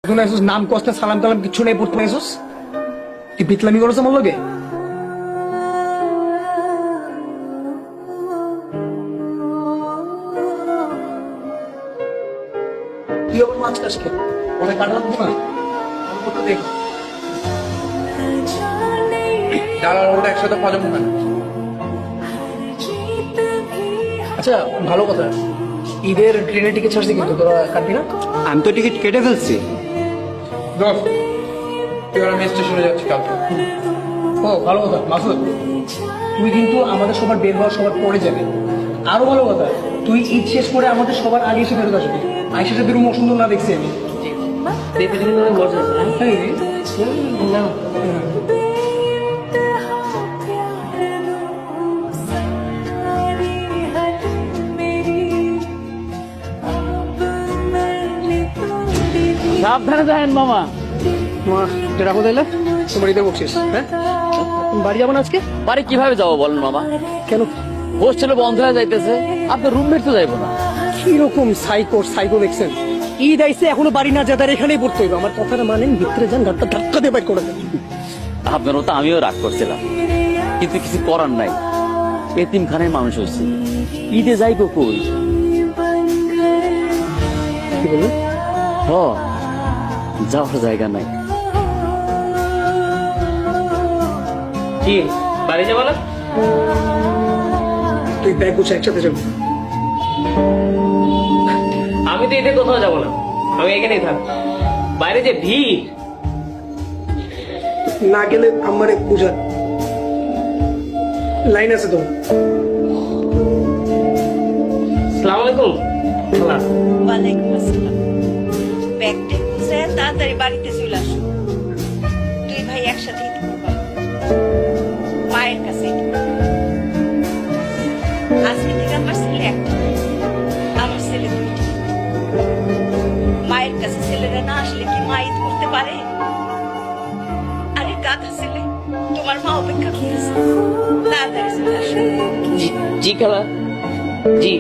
এখন আইসুস নাম কষ্ট সালাম কালাম কিছু নাই পড়তে আইসুস কি বিতলামি করছ আমার লগে তুই আমার মাছ কাটকে ওরে কাটলাম না আমি কত দেখ ডালার ওটা একসাথে পাজম না আচ্ছা ভালো কথা ঈদের ট্রেনের টিকিট ছাড়ছি কিন্তু তোরা কাটবি না আমি তো টিকিট কেটে ফেলছি। দশ তুই আমি স্টেশনে যাচ্ছি কালকে ও ভালো কথা মাসুদ তুই কিন্তু আমাদের সবার বের হওয়া সবার পরে যাবে আরো ভালো কথা তুই ঈদ শেষ করে আমাদের সবার আগে এসে ফেরত আসবি আইসাটা বেরো সুন্দর না দেখছি আমি না সাবধানে যাবেন মামা। রাখো তাইলে তোমার ঈদের বকশিস হ্যাঁ তুমি বাড়ি যাবো না আজকে বাড়ি কিভাবে যাবো বলেন মামা? কেন হোস্টেলে বন্ধ হয়ে যাইতেছে, আপনার রুমমেট তো যাইবো না। কিরকম সাইকো দেখছেন ঈদ আইসে এখনো বাড়ি না যাদের এখানেই পড়তে হইবে আমার কথাটা মানেন ভিতরে যান গাড়টা ধাক্কা দিয়ে বাইর করে দেন আপনারও তো আমিও রাগ করছিলাম, কিন্তু কিছু করার নাই, এতিমখানায় মানুষ হয়েছে, ঈদে যাইবো কই? কি বললেন হ, যাওয়ার জায়গা নাই। কি বাড়ি যাবো না? তুই ব্যাগ গুছা একসাথে যাবো আমি তো ঈদে কোথাও যাবো না, আমি এখানেই থাক। বাইরে যে ভিড়, না গেলে আমার বুঝা লাইন আছে তো সালাম আলাইকুম। ওয়ালাইকুম আসসালাম। ব্যাগটা গুছায় তাড়াতাড়ি বাড়িতে চলে আসো। দুই ভাই একসাথে ঈদ করবা, মায়ের কাছে ঈদ করবা। আজকে থেকে আমার ছেলে একটা, আমার ছেলে দুইটা। মায়ের কাছে ছেলেরা না আসলে কি মা ঈদ করতে পারে? আরে গাধা ছেলে, তোমার মা অপেক্ষা করতেছে, তাড়াতাড়ি চলে আসো। জি খালা, জি।